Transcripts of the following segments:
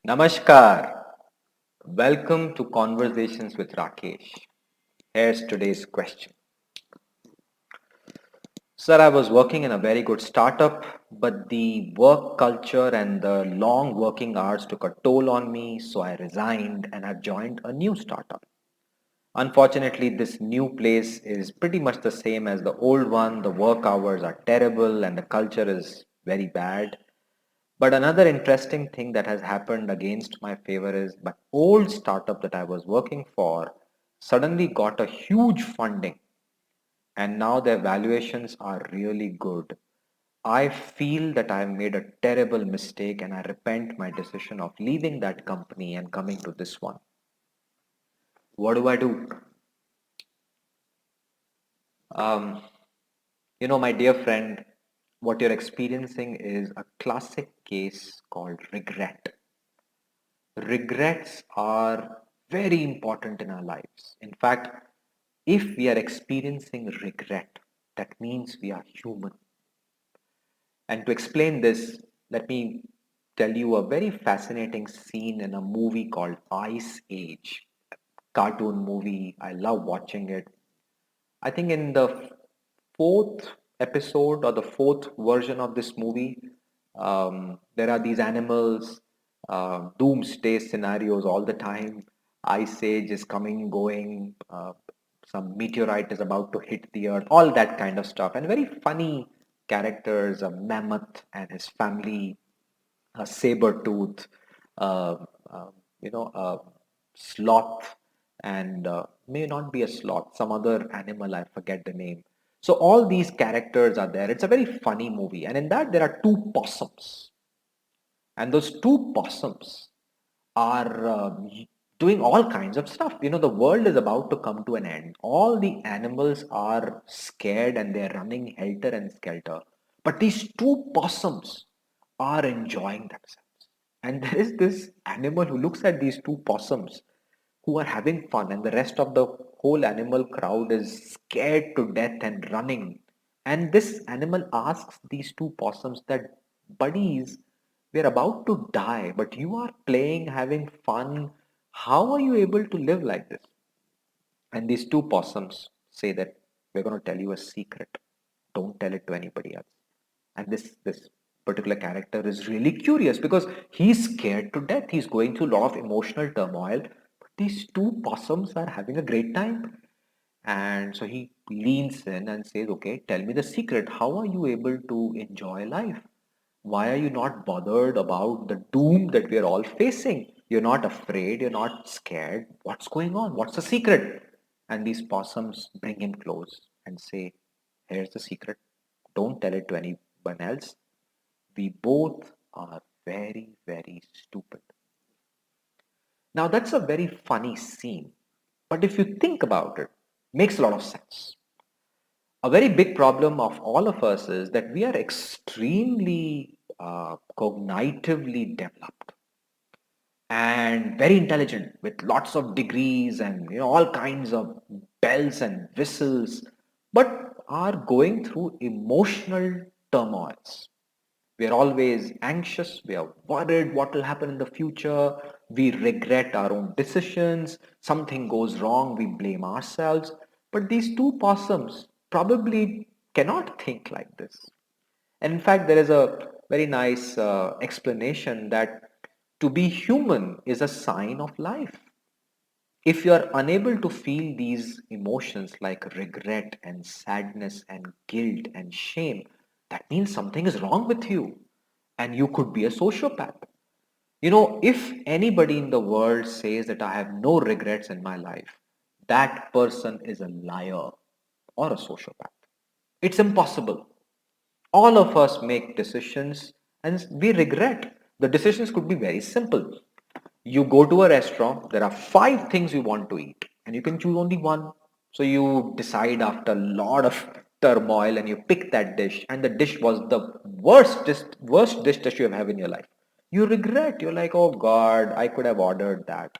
Namaskar. Welcome to Conversations with Rakesh. Here's today's question. Sir, I was working in a very good startup, but the work culture and the long working hours took a toll on me, so I resigned and have joined a new startup. Unfortunately, this new place is pretty much the same as the old one. The work hours are terrible and the culture is very bad. But another interesting thing that has happened against my favor is my old startup that I was working for suddenly got a huge funding and now their valuations are really good. I feel that I've made a terrible mistake and I repent my decision of leaving that company and coming to this one. What do I do? Um, my dear friend, what you're experiencing is a classic case called regret. Regrets are very important in our lives. In fact, if we are experiencing regret, that means we are human. And to explain this, let me tell you a very fascinating scene in a movie called Ice Age. Cartoon movie. I love watching it. I think in the fourth episode or the fourth version of this movie, there are these animals, doomsday scenarios all the time. Ice age is coming, going, some meteorite is about to hit the earth, all that kind of stuff. And very funny characters, a mammoth and his family, a saber tooth, uh, a sloth, and may not be a sloth, some other animal, I forget the name. So all these characters are there. It's a very funny movie, and in that there are two possums, and those two possums are doing all kinds of stuff. The world is about to come to an end. All the animals are scared and they're running helter and skelter. But these two possums are enjoying themselves. And there is this animal who looks at these two possums who are having fun, and the rest of the whole animal crowd is scared to death and running. And this animal asks these two possums that, buddies, we're about to die, but you are playing, having fun. How are you able to live like this? And these two possums say that we're going to tell you a secret. Don't tell it to anybody else. And this particular character is really curious because he's scared to death. He's going through a lot of emotional turmoil. But these two possums are having a great time. And so he leans in and says, okay, tell me the secret. How are you able to enjoy life? Why are you not bothered about the doom that we are all facing? You're not afraid, you're not scared. What's going on? What's the secret? And these possums bring him close and say, here's the secret. Don't tell it to anyone else. We both are very, very stupid. Now that's a very funny scene. But if you think about it, makes a lot of sense. A very big problem of all of us is that we are extremely cognitively developed and very intelligent with lots of degrees and all kinds of bells and whistles, but are going through emotional turmoils. We are always anxious, we are worried what will happen in the future, we regret our own decisions, something goes wrong, we blame ourselves. But these two possums probably cannot think like this. And in fact, there is a very nice explanation that to be human is a sign of life. If you are unable to feel these emotions like regret and sadness and guilt and shame, that means something is wrong with you and you could be a sociopath. If anybody in the world says that I have no regrets in my life, that person is a liar or a sociopath. It's impossible. All of us make decisions and we regret. The decisions could be very simple. You go to a restaurant, there are five things you want to eat, and you can choose only one. So you decide after a lot of turmoil and you pick that dish, and the dish was the worst dish that you have in your life. You regret. You're like, oh God, I could have ordered that.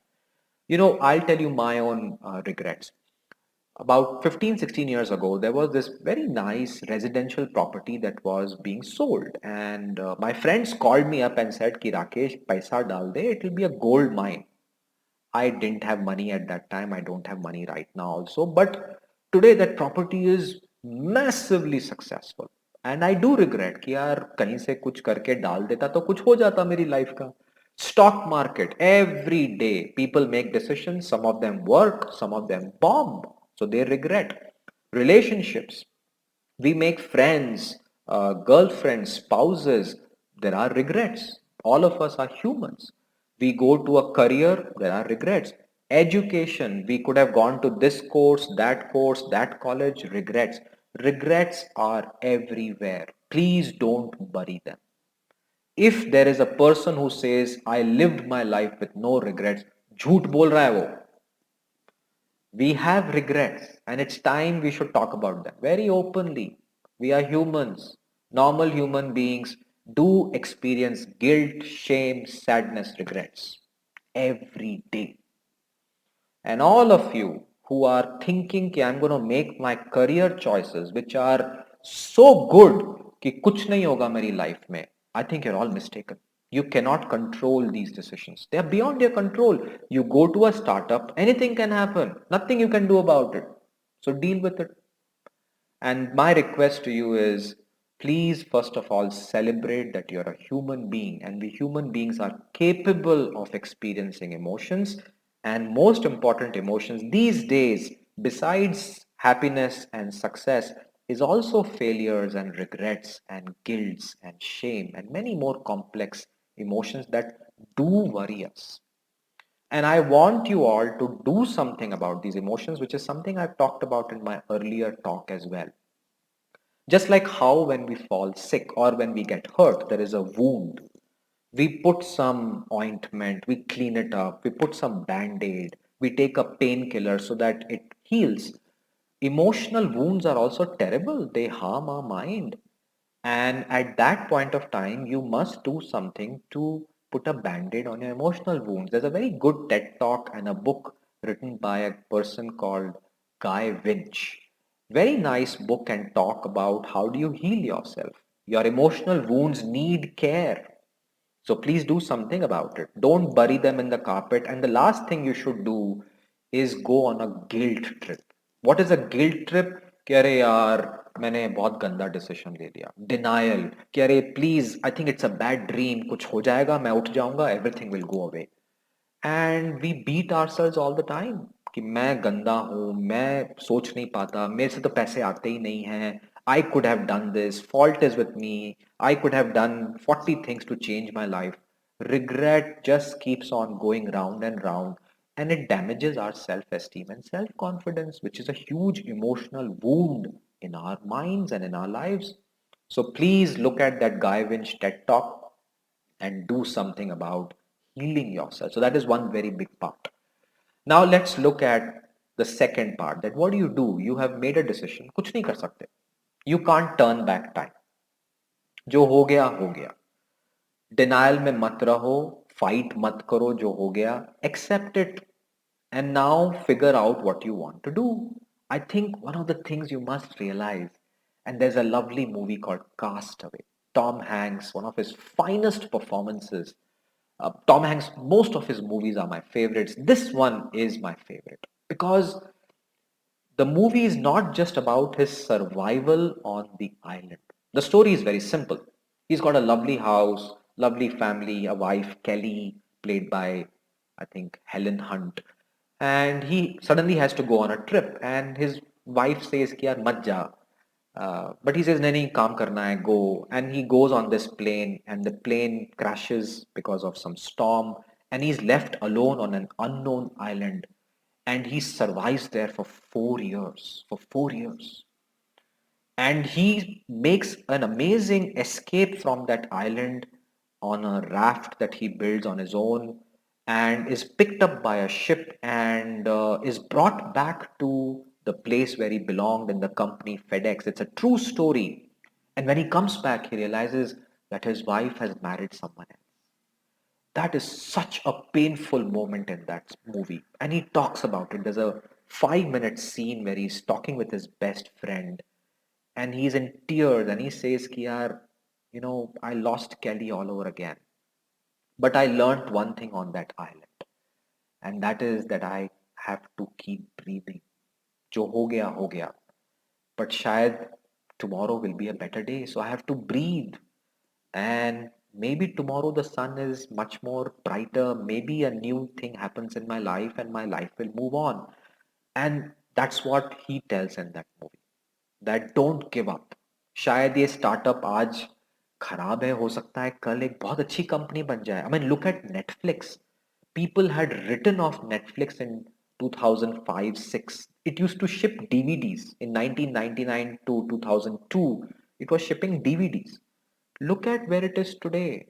I'll tell you my own regrets. About 15, 16 years ago, there was this very nice residential property that was being sold. And my friends called me up and said, Ki Rakesh, paisa dal de, it will be a gold mine. I didn't have money at that time. I don't have money right now also. But today that property is massively successful. And I do regret कि यार कहीं से कुछ करके डाल देता तो कुछ हो जाता मेरी life का. Stock market, every day people make decisions. Some of them work, some of them bomb. So they regret. Relationships, we make friends, girlfriends, spouses. There are regrets. All of us are humans. We go to a career, there are regrets. Education, we could have gone to this course, that college, regrets. Regrets are everywhere. Please don't bury them. If there is a person who says, I lived my life with no regrets, झूठ बोल रहा है वो. We have regrets, and it's time we should talk about them very openly. We are humans. Normal human beings do experience guilt, shame, sadness, regrets every day. And all of you who are thinking कि I'm going to make my career choices which are so good कि कुछ नहीं होगा मेरी life में, I think you're all mistaken. You cannot control these decisions. They are beyond your control. You go to a startup, anything can happen. Nothing you can do about it. So deal with it. And my request to you is please, first of all, celebrate that you're a human being and we human beings are capable of experiencing emotions. And most important emotions these days, besides happiness and success, is also failures and regrets and guilts and shame and many more complex emotions that do worry us. And I want you all to do something about these emotions, which is something I've talked about in my earlier talk as well. Just like how when we fall sick or when we get hurt, there is a wound. We put some ointment, we clean it up, we put some band-aid, we take a painkiller so that it heals. Emotional wounds are also terrible. They harm our mind. And at that point of time, you must do something to put a band-aid on your emotional wounds. There's a very good TED talk and a book written by a person called Guy Winch. Very nice book and talk about how do you heal yourself. Your emotional wounds need care. So please do something about it. Don't bury them in the carpet. And the last thing you should do is go on a guilt trip. What is a guilt trip? कि अरे यार मैंने बहुत गंदा decision ले लिया. Denial कि अरे please I think it's a bad dream, कुछ हो जाएगा, मैं उठ जाऊंगा, everything will go away. And we beat ourselves all the time कि मैं गंदा हूँ, मैं सोच नहीं पाता, मेरे से तो पैसे आते ही नहीं हैं, I could have done this, fault is with me, I could have done 40 things to change my life. Regret just keeps on going round and round, and it damages our self-esteem and self-confidence, which is a huge emotional wound in our minds and in our lives. So please look at that Guy Winch TED Talk and do something about healing yourself. So that is one very big part. Now let's look at the second part, that what do you do? You have made a decision. कुछ नहीं कर सकते. You can't turn back time. जो हो गया हो गया. Denial में मत रहो. Fight मत करो जो हो गया. Accept it and now figure out what you want to do. I think one of the things you must realize, and there's a lovely movie called Castaway. Tom Hanks, one of his finest performances. Tom Hanks, most of his movies are my favorites. This one is my favorite because the movie is not just about his survival on the island. The story is very simple. He's got a lovely house, lovely family, a wife, Kelly, played by, I think, Helen Hunt. And he suddenly has to go on a trip. And his wife says, Ki yaar, mat ja. But he says, nahi, kaam karna hai, go. And he goes on this plane, and the plane crashes because of some storm. And he's left alone on an unknown island, and he survives there for 4 years. For 4 years. And he makes an amazing escape from that island on a raft that he builds on his own, and is picked up by a ship and is brought back to the place where he belonged in the company FedEx. It's a true story. And when he comes back, he realizes that his wife has married someone else. That is such a painful moment in that movie, and he talks about it. There's a 5 minute scene where he's talking with his best friend and he's in tears and he says ki yaar, I lost Kelly all over again, but I learned one thing on that island, and that is that I have to keep breathing. जो हो गया, but शायद tomorrow will be a better day, so I have to breathe. And maybe tomorrow the sun is much more brighter, maybe a new thing happens in my life and my life will move on. And that's what he tells in that movie, that don't give up. शायद ये startup आज खराब है, हो सकता है कल एक बहुत अच्छी कंपनी बन जाए. I mean, look at Netflix. People had written off Netflix in 2005-6. It used to ship DVDs in 1999 to 2002. It was shipping DVDs. Look at where it is today.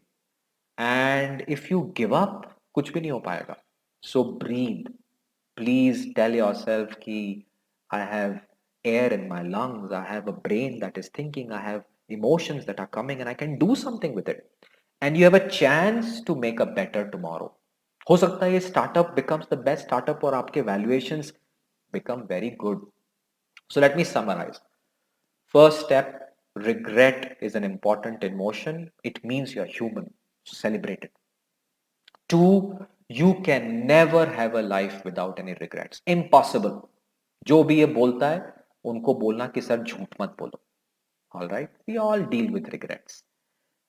And if you give up, कुछ भी नहीं हो पाएगा. So breathe. Please tell yourself कि I have air in my lungs, I have a brain that is thinking, I have emotions that are coming and I can do something with it. And you have a chance to make a better tomorrow. हो सकता है ये startup becomes the best startup और आपके valuations become very good. So let me summarize. First step, regret is an important emotion. It means you're human. So celebrate it. Two, you can never have a life without any regrets. Impossible. जो भी ये बोलता है उनको बोलना कि sir झूठ मत बोलो. All right, we all deal with regrets,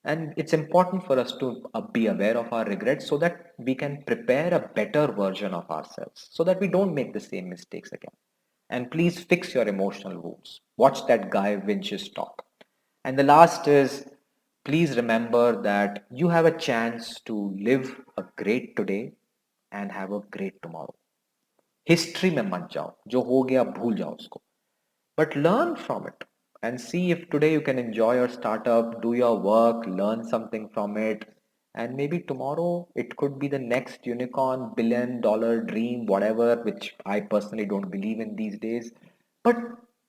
and it's important for us to be aware of our regrets so that we can prepare a better version of ourselves so that we don't make the same mistakes again. And please fix your emotional wounds. Watch that guy Vince's talk. And the last is, please remember that you have a chance to live a great today and have a great tomorrow. History में मत जाओ, जो हो गया भूल जाओ उसको, but learn from it and see if today you can enjoy your startup, do your work, learn something from it, and maybe tomorrow it could be the next unicorn, $1 billion dream, whatever, which I personally don't believe in these days. But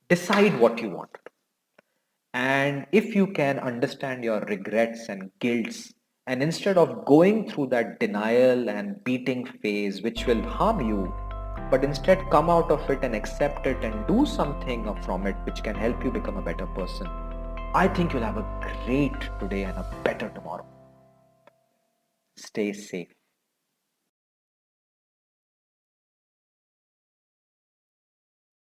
decide what you want. And if you can understand your regrets and guilts, and instead of going through that denial and beating phase which will harm you, but instead come out of it and accept it and do something from it which can help you become a better person, I think you'll have a great today and a better tomorrow. Stay safe.